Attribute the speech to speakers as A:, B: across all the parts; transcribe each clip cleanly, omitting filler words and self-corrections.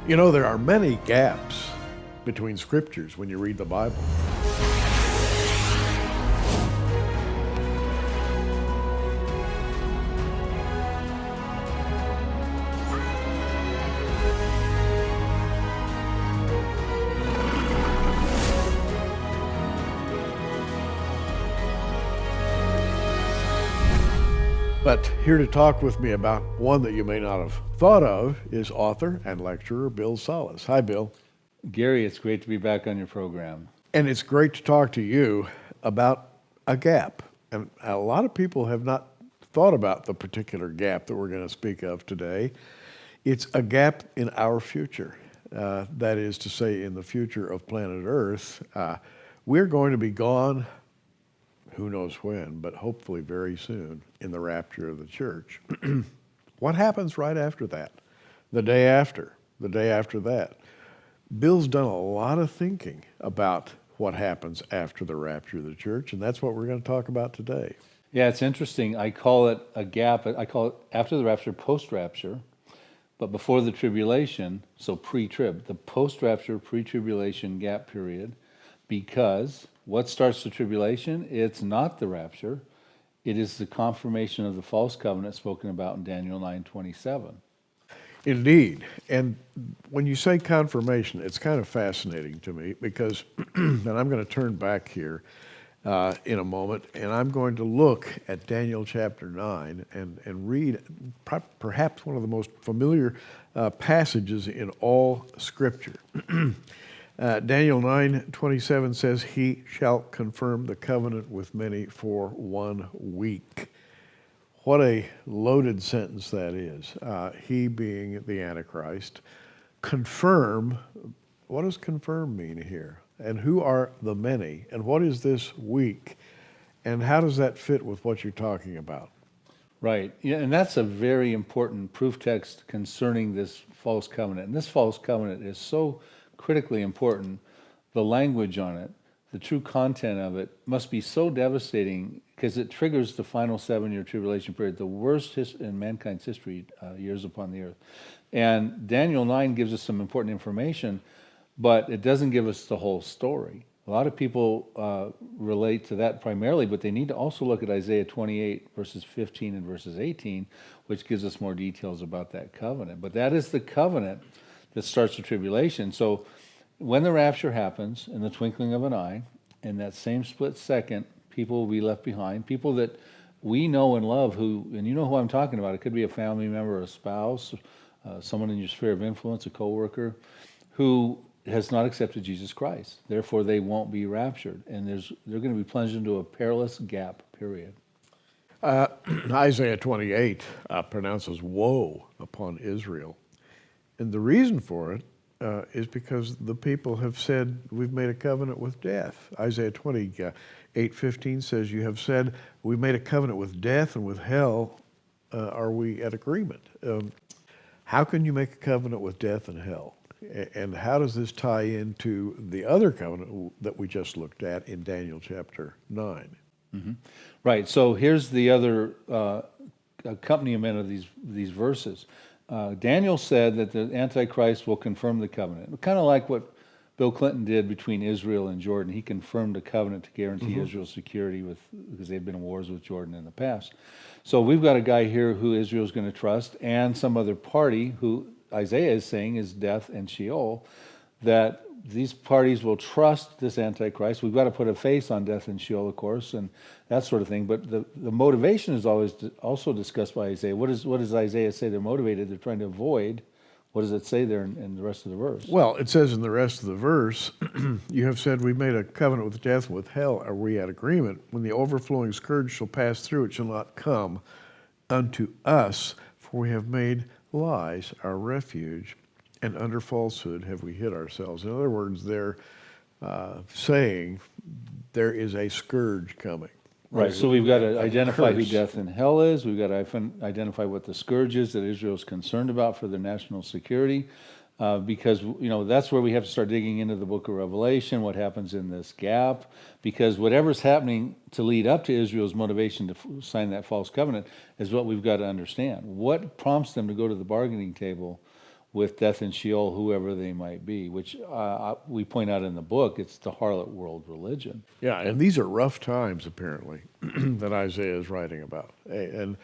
A: You know, there are many gaps between scriptures when you read the Bible. But here to talk with me about one that you may not have thought of is author and lecturer Bill Salus. Hi, Bill.
B: Gary, it's great to be back on your program.
A: And it's great to talk to you about a gap. And a lot of people have not thought about the particular gap that we're going to speak of today. It's a gap in our future. That is to say, in the future of planet Earth. We're going to be gone, who knows when, but hopefully very soon, in the rapture of the church. What happens right after that? The day after that? Bill's done a lot of thinking about what happens after the rapture of the church, and that's what we're going to talk about today.
B: Yeah, it's interesting. I call it a gap. I call it after the rapture, post-rapture, but before the tribulation, so pre-trib, the post-rapture, pre-tribulation gap period, because what starts the tribulation? It's not the rapture. It is the confirmation of the false covenant spoken about in Daniel 9:27.
A: Indeed. And when you say confirmation, it's kind of fascinating to me because, and I'm going to turn back here in a moment, and I'm going to look at Daniel chapter 9 and read perhaps one of the most familiar passages in all Scripture. Daniel 9:27 says, "He shall confirm the covenant with many for 1 week." What a loaded sentence that is. He being the Antichrist. Confirm, what does confirm mean here? And who are the many? And what is this week? And how does that fit with what you're talking about?
B: Right. Yeah, and that's a very important proof text concerning this false covenant. And this false covenant is so critically important. The language on it, the true content of it must be so devastating because it triggers the final 7-year tribulation period, the worst in mankind's history, years upon the earth. And Daniel 9 gives us some important information, but it doesn't give us the whole story. A lot of people relate to that primarily, but they need to also look at Isaiah 28, verses 15 and verses 18, which gives us more details about that covenant. But that is the covenant that starts the tribulation. So when the rapture happens, in the twinkling of an eye, in that same split second, people will be left behind, people that we know and love who, and you know who I'm talking about, it could be a family member, a spouse, someone in your sphere of influence, a coworker, who has not accepted Jesus Christ. Therefore, they won't be raptured, and they're going to be plunged into a perilous gap period.
A: Isaiah 28 pronounces woe upon Israel. And the reason for it is because the people have said, we've made a covenant with death. Isaiah 28:15 says, you have said, we've made a covenant with death, and with hell are we at agreement. How can you make a covenant with death and hell? And how does this tie into the other covenant that we just looked at in Daniel chapter 9?
B: Mm-hmm. Right, so here's the other accompaniment of these verses. Daniel said that the Antichrist will confirm the covenant. Kind of like what Bill Clinton did between Israel and Jordan. He confirmed a covenant to guarantee Israel's security because they've been in wars with Jordan in the past. So we've got a guy here who Israel's going to trust, and some other party who Isaiah is saying is death and Sheol, that these parties will trust this Antichrist. We've got to put a face on death and Sheol, of course, and that sort of thing. But the motivation is always also discussed by Isaiah. What does Isaiah say they're motivated? They're trying to avoid. What does it say there in the rest of the verse?
A: Well, it says in the rest of the verse, you have said, we've made a covenant with death, with hell are we at agreement. When the overflowing scourge shall pass through, it shall not come unto us, for we have made lies our refuge, and under falsehood have we hid ourselves. In other words, they're saying there is a scourge coming.
B: Right, so we've got to identify who death and hell is. We've got to identify what the scourge is that Israel is concerned about for their national security, because that's where we have to start digging into the book of Revelation, what happens in this gap, because whatever's happening to lead up to Israel's motivation to sign that false covenant is what we've got to understand. What prompts them to go to the bargaining table with death and Sheol, whoever they might be, which we point out in the book, it's the harlot world religion.
A: Yeah, and these are rough times, apparently, that Isaiah is writing about. And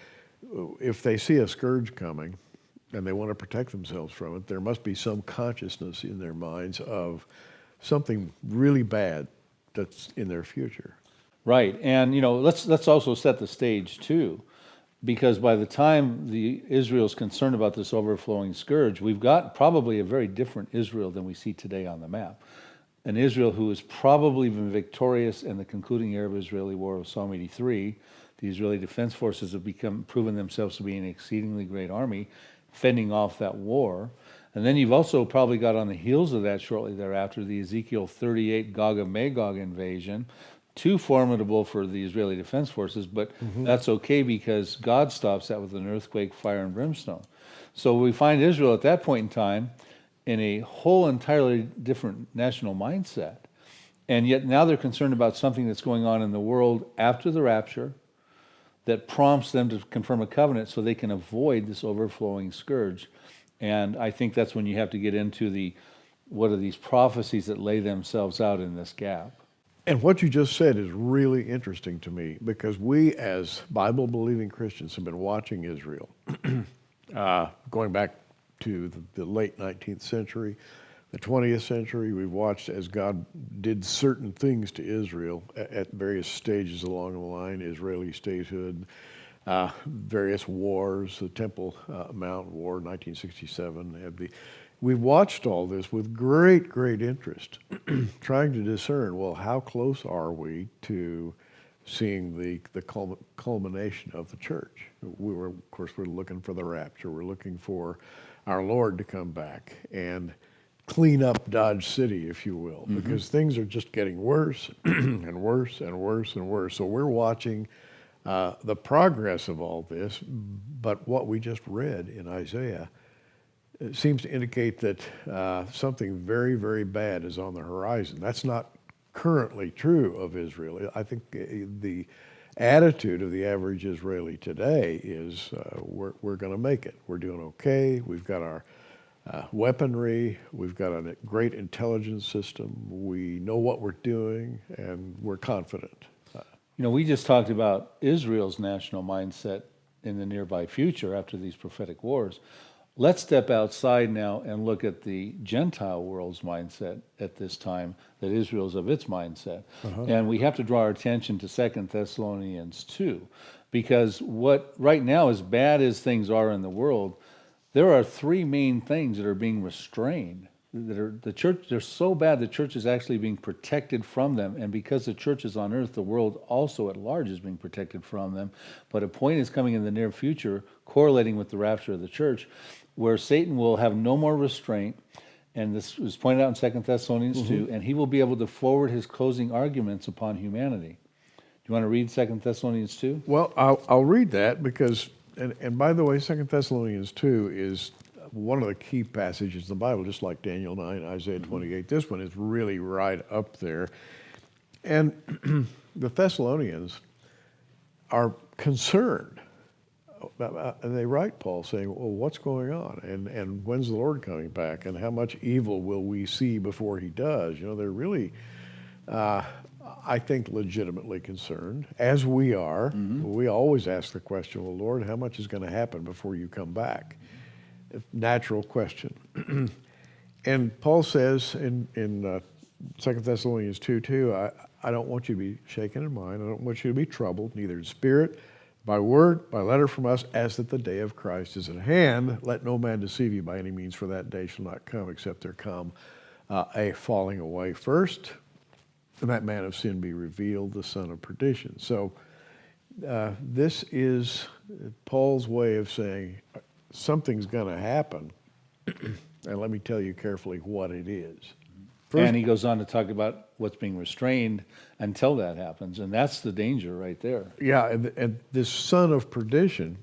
A: if they see a scourge coming and they want to protect themselves from it, there must be some consciousness in their minds of something really bad that's in their future.
B: Right, and let's also set the stage too, because by the time the Israel's concerned about this overflowing scourge, we've got probably a very different Israel than we see today on the map. An Israel who has probably been victorious in the concluding Arab-Israeli War of Psalm 83. The Israeli Defense Forces have proven themselves to be an exceedingly great army, fending off that war. And then you've also probably got on the heels of that shortly thereafter the Ezekiel 38 Gog and Magog invasion, too formidable for the Israeli Defense Forces, but that's okay because God stops that with an earthquake, fire, and brimstone. So we find Israel at that point in time in a whole entirely different national mindset. And yet now they're concerned about something that's going on in the world after the rapture that prompts them to confirm a covenant so they can avoid this overflowing scourge. And I think that's when you have to get into what are these prophecies that lay themselves out in this gap.
A: And what you just said is really interesting to me because we as Bible-believing Christians have been watching Israel going back to the late 19th century, the 20th century. We've watched as God did certain things to Israel at various stages along the line, Israeli statehood, various wars, the Temple Mount War, 1967. We've watched all this with great, great interest, trying to discern, well, how close are we to seeing the culmination of the church? Of course, we're looking for the rapture. We're looking for our Lord to come back and clean up Dodge City, if you will, because things are just getting worse and worse and worse and worse. So we're watching the progress of all this, but what we just read in Isaiah it seems to indicate that something very, very bad is on the horizon. That's not currently true of Israel. I think the attitude of the average Israeli today is we're going to make it. We're doing okay. We've got our weaponry. We've got a great intelligence system. We know what we're doing, and we're confident.
B: We just talked about Israel's national mindset in the nearby future after these prophetic wars. Let's step outside now and look at the Gentile world's mindset at this time, that Israel's of its mindset. And we have to draw our attention to 2 Thessalonians 2, because what right now, as bad as things are in the world, there are three main things that are being restrained. The church, they're so bad the church is actually being protected from them, and because the church is on earth, the world also at large is being protected from them. But a point is coming in the near future, correlating with the rapture of the church, where Satan will have no more restraint, and this was pointed out in 2 Thessalonians 2, and he will be able to forward his closing arguments upon humanity. Do you want to read 2 Thessalonians 2?
A: Well, I'll read that because, and by the way, 2 Thessalonians 2 is one of the key passages in the Bible, just like Daniel 9, Isaiah 28. This one is really right up there. And the Thessalonians are concerned. And they write Paul saying, well, what's going on? And when's the Lord coming back? And how much evil will we see before he does? They're really, I think, legitimately concerned, as we are. We always ask the question, well, Lord, how much is going to happen before you come back? Natural question. And Paul says in 2 Thessalonians 2:2, I don't want you to be shaken in mind. I don't want you to be troubled, neither in spirit, by word, by letter from us, as that the day of Christ is at hand. Let no man deceive you by any means, for that day shall not come, except there come a falling away first, and that man of sin be revealed, the son of perdition. So this is Paul's way of saying something's going to happen, and let me tell you carefully what it is. First,
B: and he goes on to talk about what's being restrained until that happens, and that's the danger right there.
A: Yeah, and this son of perdition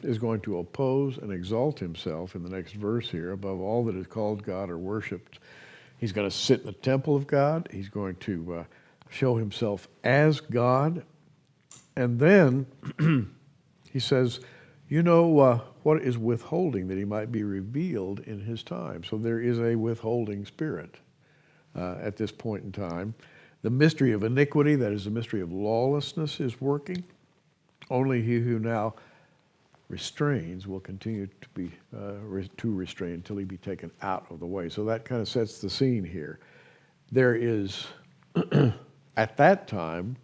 A: is going to oppose and exalt himself in the next verse here above all that is called God or worshipped. He's going to sit in the temple of God. He's going to show himself as God. And then he says, what is withholding that he might be revealed in his time. So there is a withholding spirit at this point in time. The mystery of iniquity, that is the mystery of lawlessness, is working. Only he who now restrains will continue to be to restrain until he be taken out of the way. So that kind of sets the scene here. There is, at that time,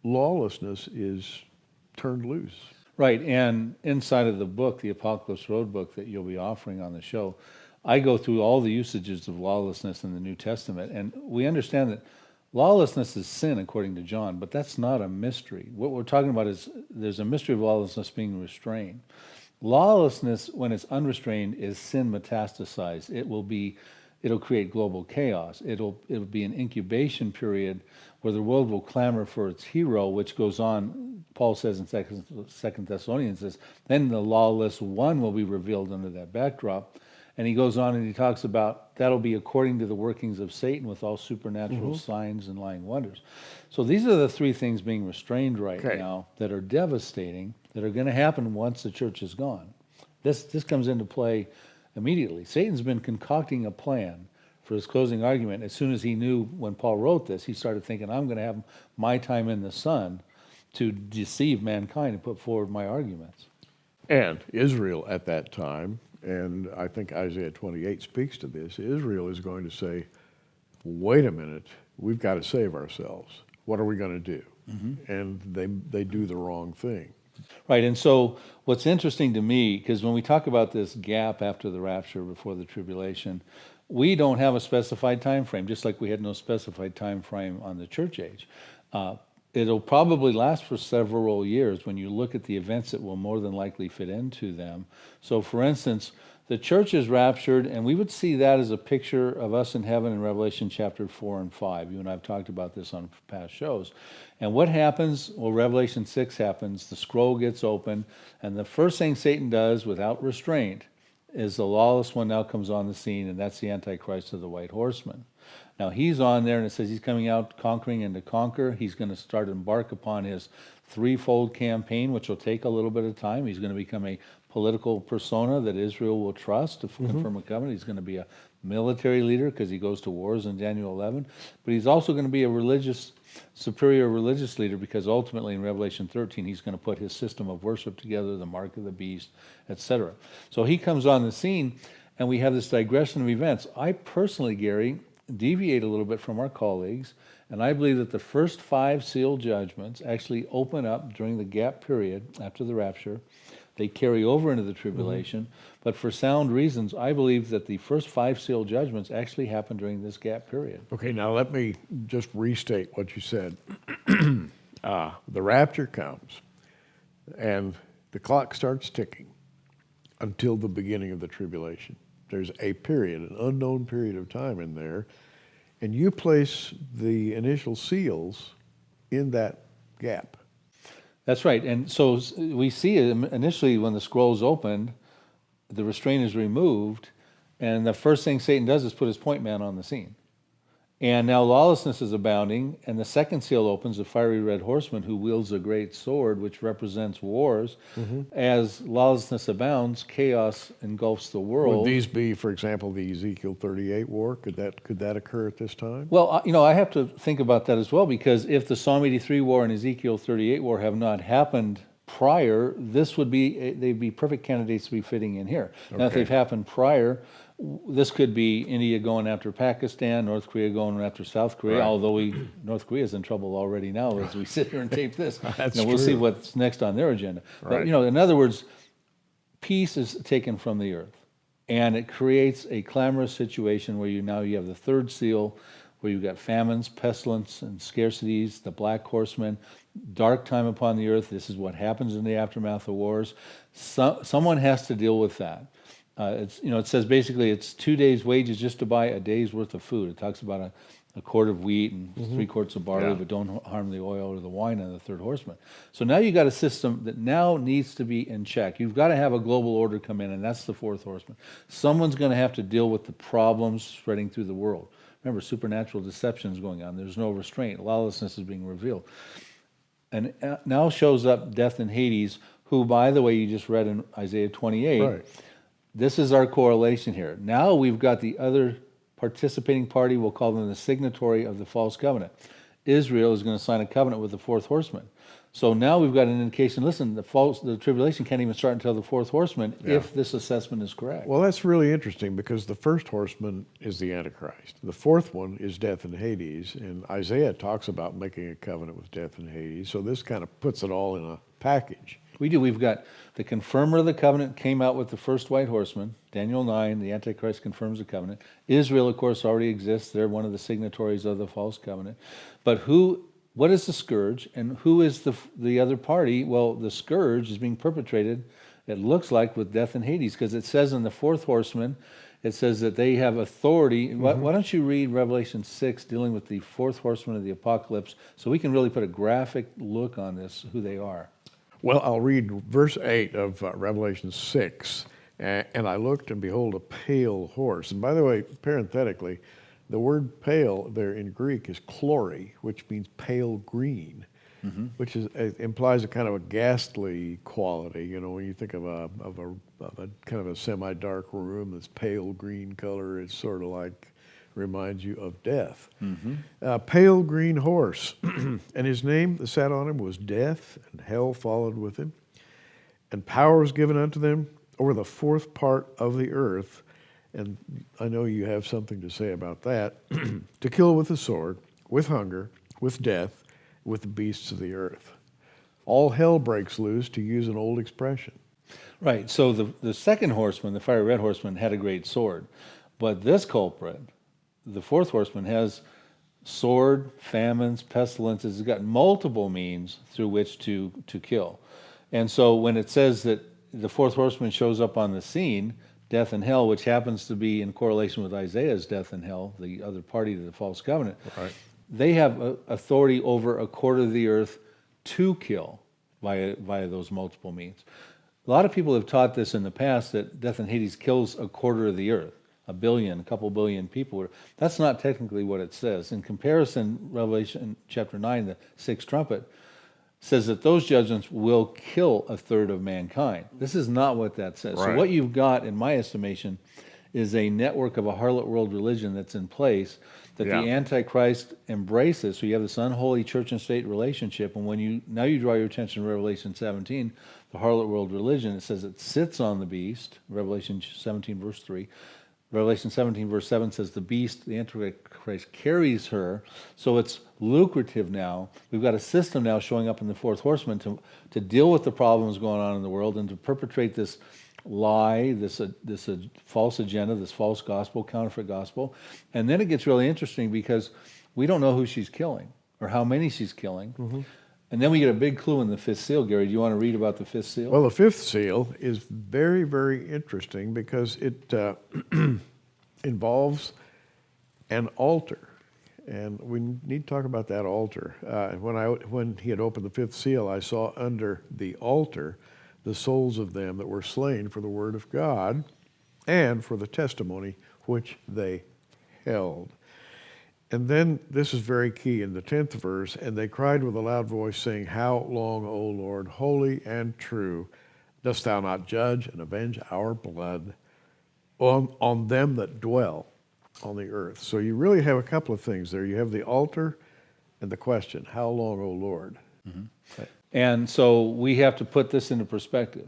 A: lawlessness is turned loose.
B: Right, and inside of the book, the Apocalypse Road book that you'll be offering on the show, I go through all the usages of lawlessness in the New Testament, and we understand that lawlessness is sin according to John, but that's not a mystery. What we're talking about is there's a mystery of lawlessness being restrained. Lawlessness, when it's unrestrained, is sin metastasized. It'll create global chaos. It'll be an incubation period where the world will clamor for its hero, which goes on, Paul says in 2 Thessalonians, says, then the lawless one will be revealed under that backdrop. And he goes on and he talks about that'll be according to the workings of Satan with all supernatural signs and lying wonders. So these are the three things being restrained right now that are devastating, that are going to happen once the church is gone. This comes into play immediately. Satan's been concocting a plan for his closing argument. As soon as he knew when Paul wrote this, he started thinking, I'm going to have my time in the sun to deceive mankind and put forward my arguments.
A: And Israel at that time, and I think Isaiah 28 speaks to this, Israel is going to say, wait a minute, we've got to save ourselves. What are we going to do? And they do the wrong thing.
B: Right, and so what's interesting to me, because when we talk about this gap after the rapture, before the tribulation, we don't have a specified time frame, just like we had no specified time frame on the church age. It'll probably last for several years when you look at the events that will more than likely fit into them. So for instance, the church is raptured, and we would see that as a picture of us in heaven in Revelation chapter 4 and 5. You and I have talked about this on past shows. And what happens? Well, Revelation 6 happens, the scroll gets open, and the first thing Satan does without restraint is the lawless one now comes on the scene, and that's the Antichrist of the white horseman. Now he's on there, and it says he's coming out conquering and to conquer. He's going to start to embark upon his threefold campaign, which will take a little bit of time. He's going to become a political persona that Israel will trust to confirm a covenant. He's going to be a military leader because he goes to wars in Daniel 11. But he's also going to be a superior religious leader because ultimately in Revelation 13 he's going to put his system of worship together, the mark of the beast, etc. So he comes on the scene, and we have this digression of events. I personally, Gary, deviate a little bit from our colleagues, and I believe that the first 5 sealed judgments actually open up during the gap period after the rapture. They carry over into the tribulation, but for sound reasons, I believe that the first 5 sealed judgments actually happen during this gap period.
A: Okay, now let me just restate what you said. The rapture comes, and the clock starts ticking until the beginning of the tribulation. There's a period, an unknown period of time in there, and you place the initial seals in that gap.
B: That's right. And so we see it initially when the scroll's opened, the restraint is removed, and the first thing Satan does is put his point man on the scene. And now lawlessness is abounding, and the second seal opens, the fiery red horseman who wields a great sword, which represents wars. As lawlessness abounds, chaos engulfs the world.
A: Would these be, for example, the Ezekiel 38 war? Could that occur at this time?
B: Well, I have to think about that as well, because if the Psalm 83 war and Ezekiel 38 war have not happened prior, they'd be perfect candidates to be fitting in here. Now, if they've happened prior, this could be India going after Pakistan, North Korea going after South Korea, although North Korea is in trouble already now as we sit here and tape this. We'll see what's next on their agenda. But, in other words, peace is taken from the earth, and it creates a clamorous situation where you have the third seal, where you've got famines, pestilence, and scarcities, the black horseman, dark time upon the earth. This is what happens in the aftermath of wars. Someone has to deal with that. It says basically it's 2 days' wages just to buy a day's worth of food. It talks about a quart of wheat and 3 quarts of barley, but don't harm the oil or the wine on the third horseman. So now you've got a system that now needs to be in check. You've got to have a global order come in, and that's the fourth horseman. Someone's going to have to deal with the problems spreading through the world. Remember, supernatural deception is going on. There's no restraint. Lawlessness is being revealed. And now shows up death and Hades, who, by the way, you just read in Isaiah 28.
A: Right.
B: This is our correlation here. Now we've got the other participating party, we'll call them the signatory of the false covenant. Israel is going to sign a covenant with the fourth horseman. So now we've got an indication, listen, the tribulation can't even start until the fourth horseman if this assessment is correct.
A: Well, that's really interesting because the first horseman is the Antichrist. The fourth one is death and Hades, and Isaiah talks about making a covenant with death and Hades. So this kind of puts it all in a package.
B: We do. We've got the confirmer of the covenant came out with the first white horseman. Daniel 9, the Antichrist confirms the covenant. Israel, of course, already exists. They're one of the signatories of the false covenant. But what is the scourge and who is the other party? Well, the scourge is being perpetrated, it looks like, with death and Hades, because it says in the fourth horseman, it says that they have authority. Why don't you read Revelation 6 dealing with the fourth horseman of the apocalypse so we can really put a graphic look on this, who they are.
A: Well, I'll read verse 8 of Revelation 6. And I looked, and behold, a pale horse. And by the way, parenthetically, the word pale there in Greek is chlori, which means pale green, which implies a kind of a ghastly quality. You know, when you think of a kind of a semi-dark room that's pale green color, it's sort of like reminds you of death. Pale green horse, and his name that sat on him was Death, and hell followed with him. And power was given unto them over the fourth part of the earth, and I know you have something to say about that, to kill with the sword, with hunger, with death, with the beasts of the earth. All hell breaks loose, to use an old expression.
B: Right, so the second horseman, the fiery red horseman, had a great sword. But this culprit, the fourth horseman, has sword, famines, pestilences. He's got multiple means through which to kill. And so when it says that the fourth horseman shows up on the scene, death and hell, which happens to be in correlation with Isaiah's death and hell, the other party to the false covenant, they have authority over a quarter of the earth to kill via those multiple means. A lot of people have taught this in the past, that death and Hades kills a quarter of the earth, a couple billion people. That's not technically what it says. In comparison, Revelation chapter 9, the sixth trumpet, says that those judgments will kill a third of mankind. This is not what that says.
A: Right.
B: So what you've got, in my estimation, is a network of a harlot world religion that's in place that the Antichrist embraces. So you have this unholy church and state relationship, and when you draw your attention to Revelation 17, the harlot world religion, it says it sits on the beast, Revelation 17 verse 3. Revelation 17 verse 7 says the beast, the Antichrist, carries her. So it's lucrative now. We've got a system now showing up in the fourth horseman to deal with the problems going on in the world and to perpetrate this lie, this false agenda, this false gospel, counterfeit gospel. And then it gets really interesting because we don't know who she's killing or how many she's killing. And then we get a big clue in the fifth seal. Gary, do you want to read about the fifth seal?
A: Well, the fifth seal is very, very interesting because it involves an altar. And we need to talk about that altar. When he had opened the fifth seal, I saw under the altar the souls of them that were slain for the word of God and for the testimony which they held. And then, this is very key in the 10th verse, and they cried with a loud voice, saying, How long, O Lord, holy and true, dost thou not judge and avenge our blood on them that dwell on the earth? So you really have a couple of things there. You have the altar and the question, How long, O Lord?
B: And so we have to put this into perspective.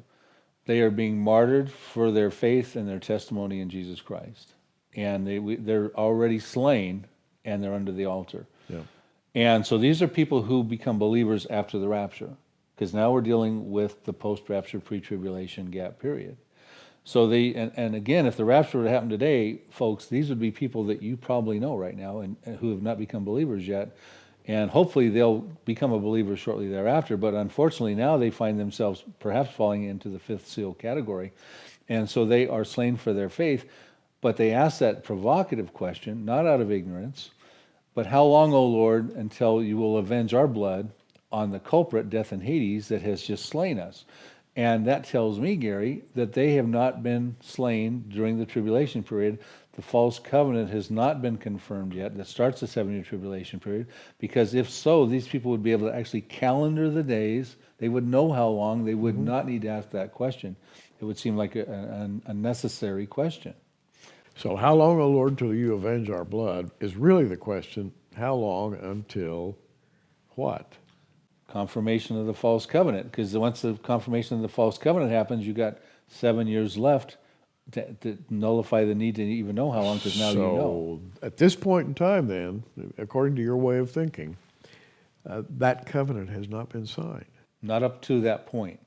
B: They are being martyred for their faith and their testimony in Jesus Christ. And they're already slain, and they're under the altar. And so these are people who become believers after the rapture, because now we're dealing with the post-rapture, pre-tribulation gap period. So and again, if the rapture would happen today, folks, these would be people that you probably know right now and who have not become believers yet. And hopefully they'll become a believer shortly thereafter. But unfortunately now they find themselves perhaps falling into the fifth seal category. And so they are slain for their faith. But they ask that provocative question, not out of ignorance, but how long, O Lord, until you will avenge our blood on the culprit, death and Hades, that has just slain us? And that tells me, Gary, that they have not been slain during the tribulation period. The false covenant has not been confirmed yet. That starts the 7-year tribulation period. Because if so, these people would be able to actually calendar the days. They would know how long. They would not need to ask that question. It would seem like a necessary question.
A: So how long, O Lord, till you avenge our blood is really the question. How long until what?
B: Confirmation of the false covenant. Because once the confirmation of the false covenant happens, you got 7 years left to nullify the need to even know how long, because now you know.
A: So at this point in time then, according to your way of thinking, that covenant has not been signed.
B: Not up to that point.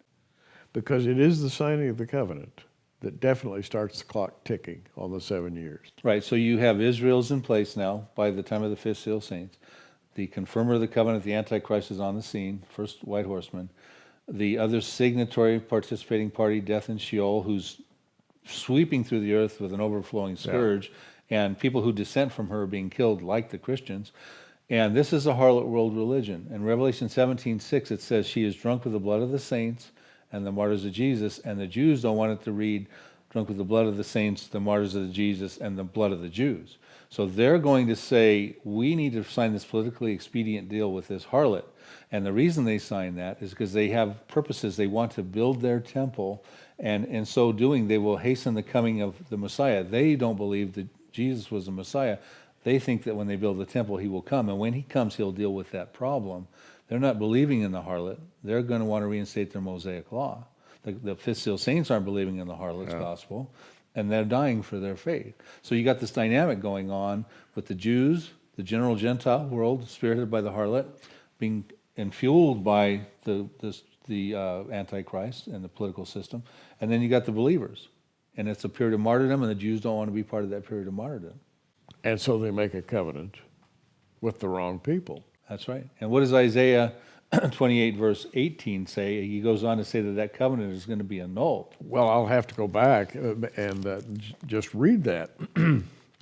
A: Because it is the signing of the covenant that definitely starts the clock ticking on the 7 years.
B: Right, so you have Israel's in place now by the time of the fifth seal saints. The confirmer of the covenant, the Antichrist, is on the scene, first white horseman. The other signatory participating party, death and Sheol, who's sweeping through the earth with an overflowing scourge, and people who dissent from her are being killed like the Christians. And this is a harlot world religion. In Revelation 17:6, it says, she is drunk with the blood of the saints and the martyrs of Jesus, and the Jews don't want it to read, drunk with the blood of the saints, the martyrs of Jesus, and the blood of the Jews. So they're going to say, we need to sign this politically expedient deal with this harlot. And the reason they sign that is because they have purposes. They want to build their temple, and in so doing, they will hasten the coming of the Messiah. They don't believe that Jesus was the Messiah. They think that when they build the temple, he will come. And when he comes, he'll deal with that problem. They're not believing in the harlot. They're going to want to reinstate their Mosaic law. The fifth seal saints aren't believing in the harlot's gospel, and they're dying for their faith. So you got this dynamic going on with the Jews, the general Gentile world, spirited by the harlot, being fueled by the Antichrist and the political system. And then you got the believers. And it's a period of martyrdom, and the Jews don't want to be part of that period of martyrdom.
A: And so they make a covenant with the wrong people.
B: That's right. And what does Isaiah 28 verse 18 say? He goes on to say that that covenant is going to be annulled.
A: Well, I'll have to go back and just read that.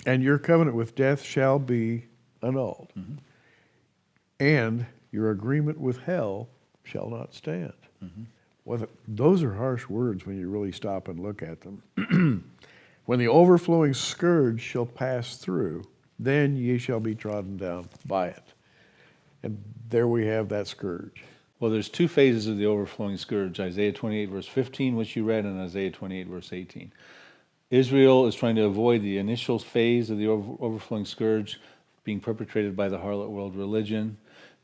A: And your covenant with death shall be annulled. Mm-hmm. And your agreement with hell shall not stand. Mm-hmm. Well, those are harsh words when you really stop and look at them. When the overflowing scourge shall pass through, then ye shall be trodden down by it. And there we have that scourge.
B: Well, there's two phases of the overflowing scourge, Isaiah 28 verse 15, which you read, and Isaiah 28 verse 18. Israel is trying to avoid the initial phase of the overflowing scourge being perpetrated by the harlot world religion.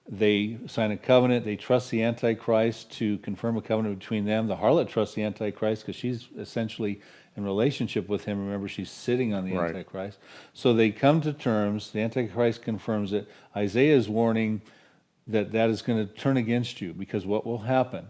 B: They sign a covenant. They trust the Antichrist to confirm a covenant between them. The harlot trusts the Antichrist because she's essentially in relationship with him. Remember, she's sitting on the Antichrist. So they come to terms. The Antichrist confirms it. Isaiah is warning that that is going to turn against you, because what will happen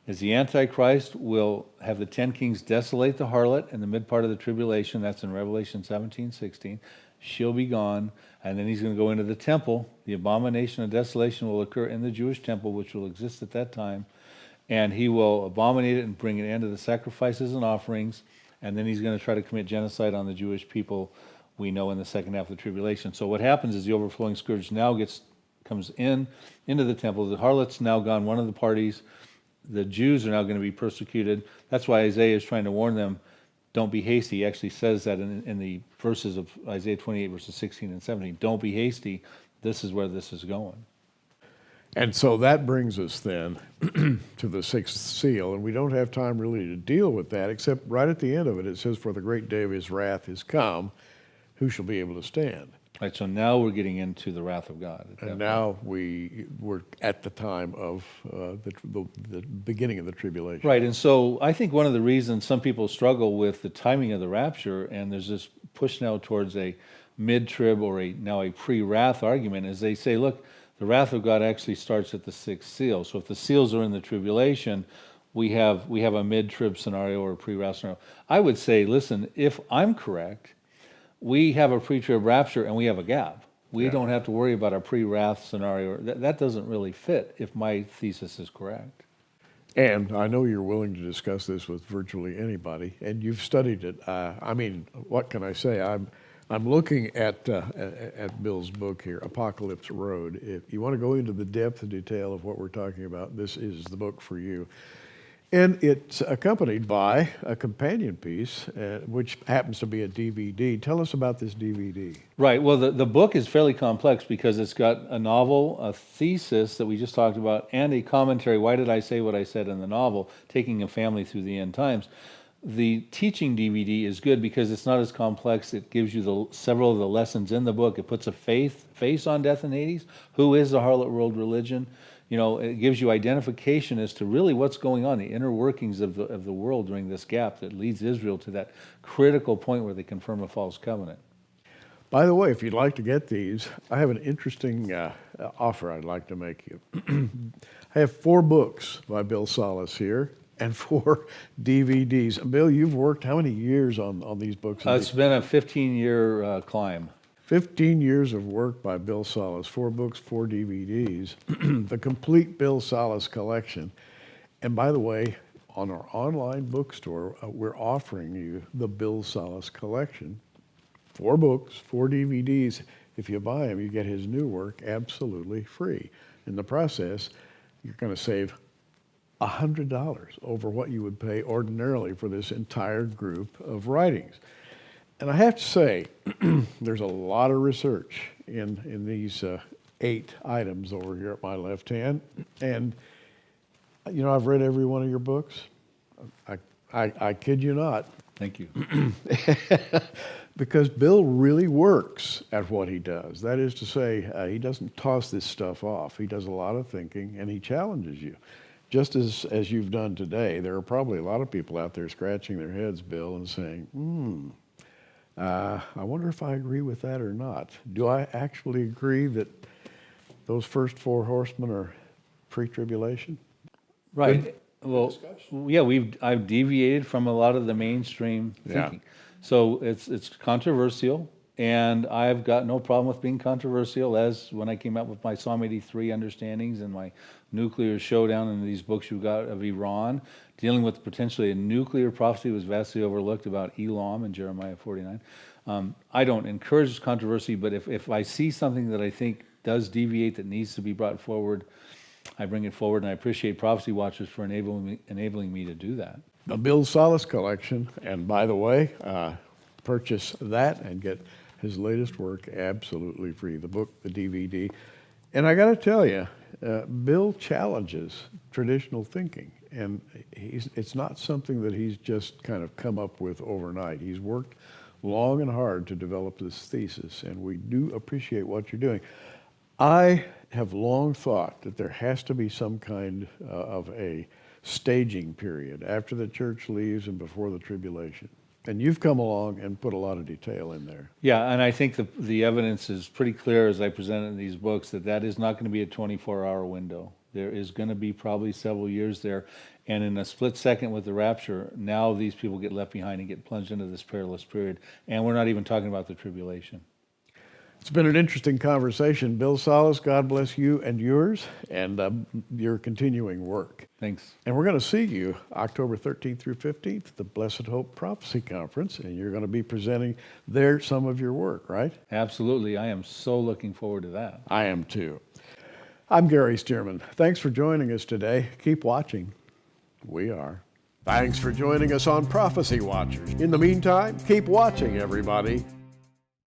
B: is the Antichrist will have the 10 kings desolate the harlot in the mid part of the tribulation. That's in Revelation 17:16. She'll be gone, and then he's going to go into the temple. The abomination of desolation will occur in the Jewish temple, which will exist at that time, and he will abominate it and bring an end to the sacrifices and offerings, and then he's going to try to commit genocide on the Jewish people, we know, in the second half of the tribulation. So what happens is the overflowing scourge now comes into the temple. The harlot's now gone, one of the parties. The Jews are now going to be persecuted. That's why Isaiah is trying to warn them, don't be hasty. He actually says that in the verses of Isaiah 28, verses 16 and 17. Don't be hasty. This is where this is going.
A: And so that brings us then to the sixth seal, and we don't have time really to deal with that, except right at the end of it, it says, for the great day of his wrath is come, who shall be able to stand?
B: Right, so now we're getting into the wrath of God.
A: And now we're at the time of the beginning of the tribulation.
B: Right, and so I think one of the reasons some people struggle with the timing of the rapture, and there's this push now towards a mid-trib or now a pre-wrath argument, is they say, look, the wrath of God actually starts at the sixth seal. So if the seals are in the tribulation, we have a mid-trib scenario or a pre-wrath scenario. I would say, listen, if I'm correct, we have a pre-trib rapture and we have a gap. We don't have to worry about a pre-wrath scenario. That doesn't really fit if my thesis is correct.
A: And I know you're willing to discuss this with virtually anybody, and you've studied it. I mean, what can I say? I'm looking at Bill's book here, Apocalypse Road. If you want to go into the depth and detail of what we're talking about, this is the book for you. And it's accompanied by a companion piece, which happens to be a DVD. Tell us about this DVD.
B: Right. Well, the book is fairly complex because it's got a novel, a thesis that we just talked about, and a commentary. Why did I say what I said in the novel? Taking a family through the end times. The teaching DVD is good because it's not as complex. It gives you several of the lessons in the book. It puts a face on death and Hades. Who is the harlot world religion? You know, it gives you identification as to really what's going on, the inner workings of the world during this gap that leads Israel to that critical point where they confirm a false covenant.
A: By the way, if you'd like to get these, I have an interesting offer I'd like to make you. I have 4 books by Bill Salus here and 4 DVDs. Bill, you've worked how many years on these books?
B: It's been a 15-year climb.
A: 15 years of work by Bill Salus, 4 books, 4 DVDs, the complete Bill Salus collection. And by the way, on our online bookstore, we're offering you the Bill Salus collection. 4 books, 4 DVDs. If you buy them, you get his new work absolutely free. In the process, you're going to save $100 over what you would pay ordinarily for this entire group of writings. And I have to say, there's a lot of research in these 8 items over here at my left hand. And, you know, I've read every one of your books. I kid you not.
B: Thank you.
A: Because Bill really works at what he does. That is to say, he doesn't toss this stuff off. He does a lot of thinking, and he challenges you. Just as you've done today, there are probably a lot of people out there scratching their heads, Bill, and saying, I wonder if I agree with that or not. Do I actually agree that those first 4 horsemen are pre-tribulation?
B: Right.
A: Good
B: Well,
A: discussion.
B: yeah, I've deviated from a lot of the mainstream thinking. So it's controversial, and I've got no problem with being controversial, as when I came out with my Psalm 83 understandings and my nuclear showdown in these books you got of Iran, dealing with potentially a nuclear prophecy was vastly overlooked about Elam in Jeremiah 49. I don't encourage controversy, but if I see something that I think does deviate that needs to be brought forward, I bring it forward, and I appreciate Prophecy Watchers for enabling me to do that.
A: The Bill Salus collection, and by the way, purchase that and get his latest work absolutely free, the book, the DVD. And I got to tell you, Bill challenges traditional thinking, and it's not something that he's just kind of come up with overnight. He's worked long and hard to develop this thesis, and we do appreciate what you're doing. I have long thought that there has to be some kind of a staging period after the church leaves and before the tribulation. And you've come along and put a lot of detail in there.
B: Yeah, and I think the evidence is pretty clear as I present it in these books that is not going to be a 24-hour window. There is going to be probably several years there. And in a split second with the rapture, now these people get left behind and get plunged into this perilous period. And we're not even talking about the tribulation.
A: It's been an interesting conversation. Bill Salus, God bless you and yours and your continuing work.
B: Thanks.
A: And we're going to see you October 13th through 15th at the Blessed Hope Prophecy Conference, and you're going to be presenting there some of your work, right?
B: Absolutely. I am so looking forward to that.
A: I am too. I'm Gary Stearman. Thanks for joining us today. Keep watching. We are. Thanks for joining us on Prophecy Watchers. In the meantime, keep watching, everybody.